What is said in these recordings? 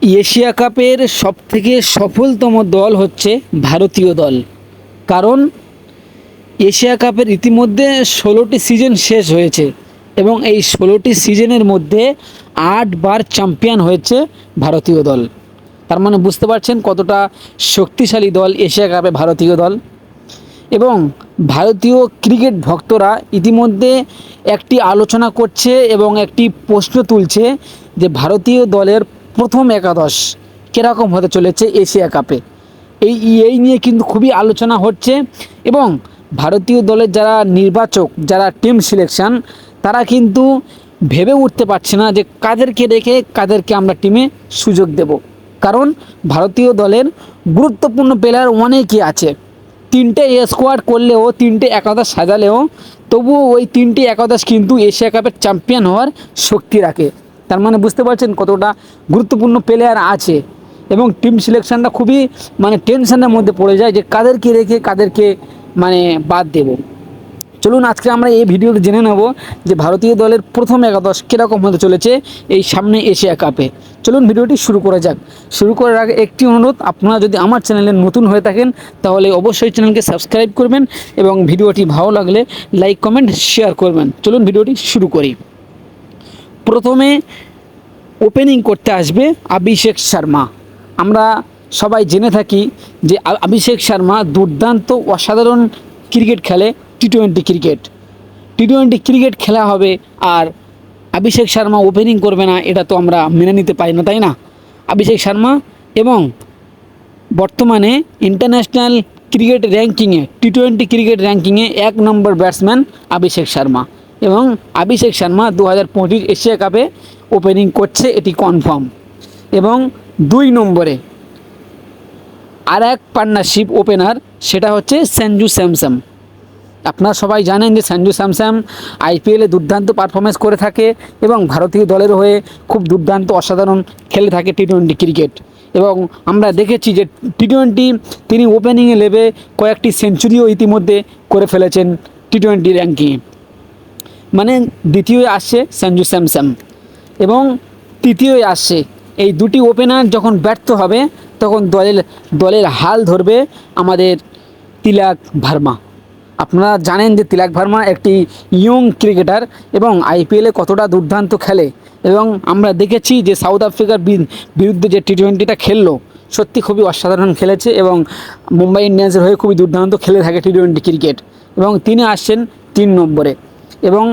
Asia কাপের সবথেকে সফলতম দল হচ্ছে ভারতীয় দল। কারণ এশিয়া কাপের ইতিমধ্যে 16টি সিজন শেষ হয়েছে এবং এই 16টি সিজনের মধ্যে 8বার চ্যাম্পিয়ন হয়েছে ভারতীয় দল। তার মানে বুঝতে পারছেন কতটা শক্তিশালী দল এশিয়া কাপে ভারতীয় দল। এবং ভারতীয় ক্রিকেট ভক্তরা ইতিমধ্যে একটি আলোচনা করছে এবং একটি প্রশ্ন তুলছে যে ভারতীয় দলের প্রথম একাদশ কীরকম হতে চলেছে এশিয়া কাপে। এই নিয়ে কিন্তু খুবই আলোচনা হচ্ছে এবং ভারতীয় দলের যারা নির্বাচক, যারা টিম সিলেকশন, তারা কিন্তু ভেবে উঠতে পারছে না যে কাদেরকে রেখে কাদেরকে আমরা টিমে সুযোগ দেব। কারণ ভারতীয় দলের গুরুত্বপূর্ণ প্লেয়ার অনেকই আছে। 3টে স্কোয়াড করলেও, 3টে একাদশ সাজালেও তবুও ওই 3টি একাদশ কিন্তু এশিয়া কাপের চ্যাম্পিয়ন হওয়ার শক্তি রাখে। তার মানে বুঝতে পারছেন কতটা গুরুত্বপূর্ণ প্লেয়ার আছে এবং টিম সিলেকশনটা খুবই টেনশনের মধ্যে পড়ে যায় যে কাদেরকে রেখে কাদেরকে বাদ দেব। চলুন আজকে আমরা এই ভিডিওতে জেনে নেব যে ভারতীয় দলের প্রথম একাদশ কীরকম হতে চলেছে এই সামনে এশিয়া কাপে। চলুন ভিডিওটি শুরু করা যাক। শুরু করার আগে একটি অনুরোধ, আপনারা যদি আমার চ্যানেলে নতুন হয়ে থাকেন তাহলে অবশ্যই চ্যানেলকে সাবস্ক্রাইব করবেন এবং ভিডিওটি ভালো লাগলে লাইক কমেন্ট শেয়ার করবেন। চলুন ভিডিওটি শুরু করি। প্রথমে ওপেনিং করতে আসবে অভিষেক শর্মা। আমরা সবাই জেনে থাকি যে অভিষেক শর্মা দুর্দান্ত অসাধারণ ক্রিকেট খেলে। টি-টোয়েন্টি ক্রিকেট খেলা হবে আর অভিষেক শর্মা ওপেনিং করবে না, এটা তো আমরা মেনে নিতে পারি না, তাই না? অভিষেক শর্মা এবং বর্তমানে ইন্টারন্যাশনাল ক্রিকেট র্যাঙ্কিংয়ে, টি-টোয়েন্টি ক্রিকেট র্যাঙ্কিংয়ে 1 নম্বর ব্যাটসম্যান অভিষেক শর্মা এবং অভিষেক শর্মা 2025 এশিয়া কাপে ওপেনিং করছে, এটি কনফার্ম। এবং 2 নম্বরে আর এক পার্টনারশিপ ওপেনার, সেটা হচ্ছে সঞ্জু স্যামসন। আপনারা সবাই জানেন যে সঞ্জু স্যামসন আইপিএলে দুর্দান্ত পারফরমেন্স করে থাকে এবং ভারতীয় দলের হয়ে খুব দুর্দান্ত অসাধারণ খেলে থাকে টি-টোয়েন্টি ক্রিকেট। এবং আমরা দেখেছি যে টি-টোয়েন্টি তিনি ওপেনিংয়ে নেমে কয়েকটি সেঞ্চুরিও ইতিমধ্যে করে ফেলেছেন টি-টোয়েন্টি র্যাঙ্কিংয়ে। দ্বিতীয় আসছে সঞ্জু স্যামসন এবং তৃতীয় আসছে, এই দুটি ওপেনার যখন ব্যর্থ হবে তখন দলের হাল ধরবে আমাদের তিলক ভার্মা। আপনারা জানেন যে তিলক ভার্মা একটি ইয়ং ক্রিকেটার এবং আইপিএলে কতটা দুর্দান্ত খেলে এবং আমরা দেখেছি যে সাউথ আফ্রিকার বিরুদ্ধে যে টি-টোয়েন্টিটা খেললো সত্যি খুবই অসাধারণ খেলেছে এবং মুম্বাই ইন্ডিয়ান্সের হয়ে খুবই দুর্দান্ত খেলে থাকে টি-টোয়েন্টি ক্রিকেট। এবং তিনি আসছেন 3 নম্বরে। এবং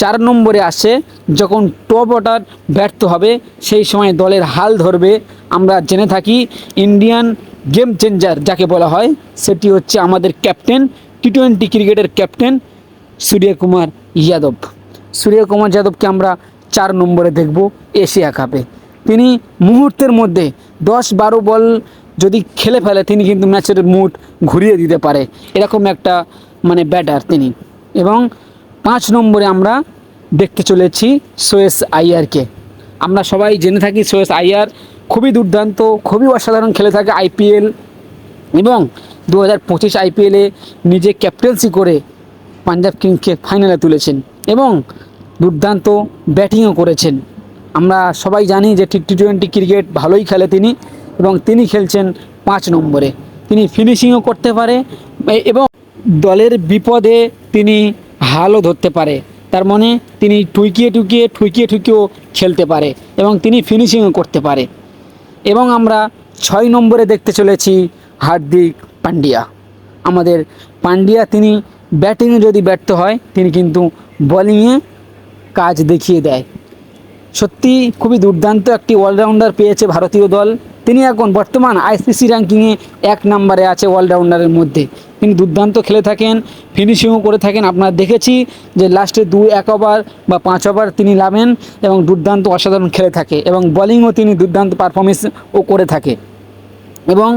4 নম্বরে আসে যখন টপ অর্ডার ব্যর্থ হবে সেই সময় দলের হাল ধরবে, আমরা জেনে থাকি ইন্ডিয়ান গেম চেঞ্জার যাকে বলা হয়, সেটি হচ্ছে আমাদের ক্যাপ্টেন, টি-টোয়েন্টি ক্রিকেটের ক্যাপ্টেন সূর্যকুমার যাদবকে আমরা 4 নম্বরে দেখব এশিয়া কাপে। তিনি মুহূর্তের মধ্যে 10-12 বল যদি খেলে ফেলে তিনি কিন্তু ম্যাচের মুড ঘুরিয়ে দিতে পারে, এরকম একটা ব্যাটার তিনি। এবং 5 নম্বরে আমরা দেখতে চলেছি শ্রেয়াস আইয়ারকে। আমরা সবাই জেনে থাকি শ্রেয়াস আইয়ার খুবই দুর্দান্ত, খুবই অসাধারণ খেলে থাকে আইপিএল এবং 2025 আইপিএলে নিজে ক্যাপ্টেন্সি করে পাঞ্জাব কিংসকে ফাইনালে তুলেছেন এবং দুর্দান্ত ব্যাটিংও করেছেন। আমরা সবাই জানি যে টি-টোয়েন্টি ক্রিকেট ভালোই খেলে তিনি এবং তিনি খেলছেন 5 নম্বরে। তিনি ফিনিশিংও করতে পারে এবং দলের বিপদে তিনি হালও ধরতে পারে। তার মানে তিনি ঠুকিয়েও খেলতে পারে এবং তিনি ফিনিশিংও করতে পারে। এবং আমরা 6 নম্বরে দেখতে চলেছি হার্দিক পান্ডিয়া। আমাদের পান্ডিয়া তিনি ব্যাটিংয়ে যদি ব্যর্থ হয় তিনি কিন্তু বোলিংয়ে কাজ দেখিয়ে দেয়। সত্যি খুবই দুর্দান্ত একটি অলরাউন্ডার পেয়েছে ভারতীয় দল। তিনি এখন বর্তমান আইসিসি র্যাঙ্কিংয়ে 1 নম্বরে আছে অলরাউন্ডারের মধ্যে। তিনি দুর্দান্ত খেলে থাকেন, ফিনিশিংও করে থাকেন। আপনারা দেখেছি যে লাস্টে 1 ওভার বা 5 ওভার তিনি নামেন এবং দুর্দান্ত অসাধারণ খেলে থাকে এবং বোলিংও তিনি দুর্দান্ত পারফরমেন্সও করে থাকে। এবং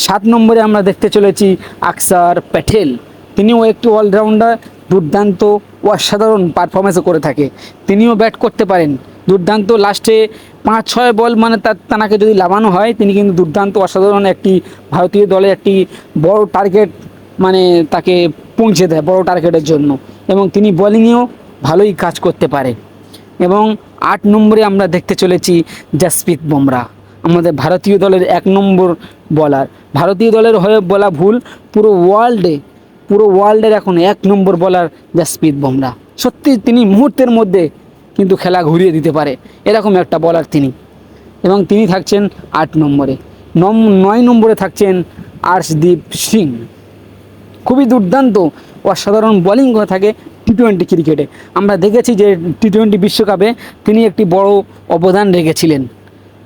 7 নম্বরে আমরা দেখতে চলেছি অক্ষর প্যাটেল। তিনিও একটি অলরাউন্ডার, দুর্দান্ত অসাধারণ পারফরমেন্সও করে থাকে। তিনিও ব্যাট করতে পারেন দুর্দান্ত। লাস্টে 5-6 বল তাকে যদি লাগানো হয় তিনি কিন্তু দুর্দান্ত অসাধারণ একটি ভারতীয় দলে একটি বড় টার্গেট তাকে পৌঁছে দেয় বড় টার্গেটের জন্য এবং তিনি বোলিংয়েও ভালোই কাজ করতে পারে। এবং 8 নম্বরে আমরা দেখতে চলেছি জসপ্রীত বুমরাহ। আমাদের ভারতীয় দলের 1 নম্বর বলার। ভারতীয় দলের হয়ে বলা ভুল, পুরো ওয়ার্ল্ডের এখন 1 নম্বর বলার জাসপ্রীত বুমরা। সত্যি তিনি মুহূর্তের মধ্যে কিন্তু খেলা ঘুরিয়ে দিতে পারে, এরকম একটা বলার তিনি। এবং তিনি থাকছেন 8 নম্বরে। 9 নম্বরে থাকছেন আর্শদীপ সিং। খুবই দুর্দান্ত অসাধারণ বোলিং করে থাকে টি-20 ক্রিকেটে। আমরা দেখেছি যে টি-20 বিশ্বকাপে তিনি একটি বড় অবদান রেখেছিলেন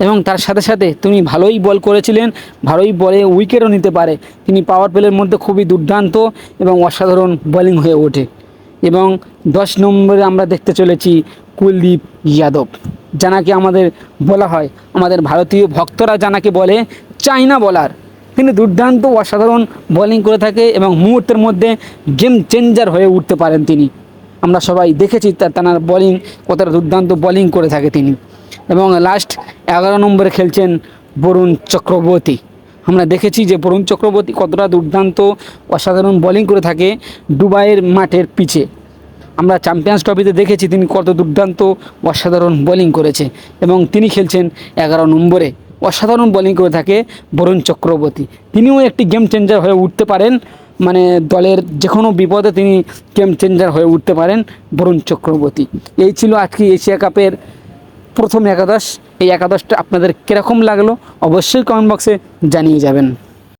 এবং তার সাথে সাথে তিনি ভালোই বল করেছিলেন, ভালোই বলে উইকেটও নিতে পারে। তিনি পাওয়ার প্লের মধ্যে খুবই দুর্দান্ত এবং অসাধারণ বোলিং হয়ে ওঠে। এবং 10 নম্বরে আমরা দেখতে চলেছি কুলদীপ যাদব, যাকে আমাদের বলা হয়, আমাদের ভারতীয় ভক্তরা যাকে বলে চাইনা বলার। তিনি দুর্দান্ত অসাধারণ বোলিং করে থাকে এবং মুহূর্তের মধ্যে গেম চেঞ্জার হয়ে উঠতে পারেন তিনি। আমরা সবাই দেখেছি তার বোলিং কতটা দুর্দান্ত বোলিং করে থাকে তিনি। এবং লাস্ট 11 নম্বরে খেলছেন বরুণ চক্রবর্তী। আমরা দেখেছি যে বরুণ চক্রবর্তী কতটা দুর্দান্ত অসাধারণ বোলিং করে থাকে দুবাইয়ের মাঠের পিচে। আমরা চ্যাম্পিয়ন্স ট্রফিতে দেখেছি তিনি কত দুর্দান্ত অসাধারণ বোলিং করেছে এবং তিনি খেলছেন 11 নম্বরে। অসাধারণ বোলিং করে থাকে বরুণ চক্রবর্তী। তিনিও একটি গেম চেঞ্জার হয়ে উঠতে পারেন, মানে দলের যে কোনো বিপদে তিনি গেম চেঞ্জার হয়ে উঠতে পারেন বরুণ চক্রবর্তী। এই ছিল আজকে এশিয়া কাপের প্রথম একাদশ। এই একাদশটা আপনাদের কীরকম লাগলো অবশ্যই কমেন্ট বক্সে জানিয়ে যাবেন।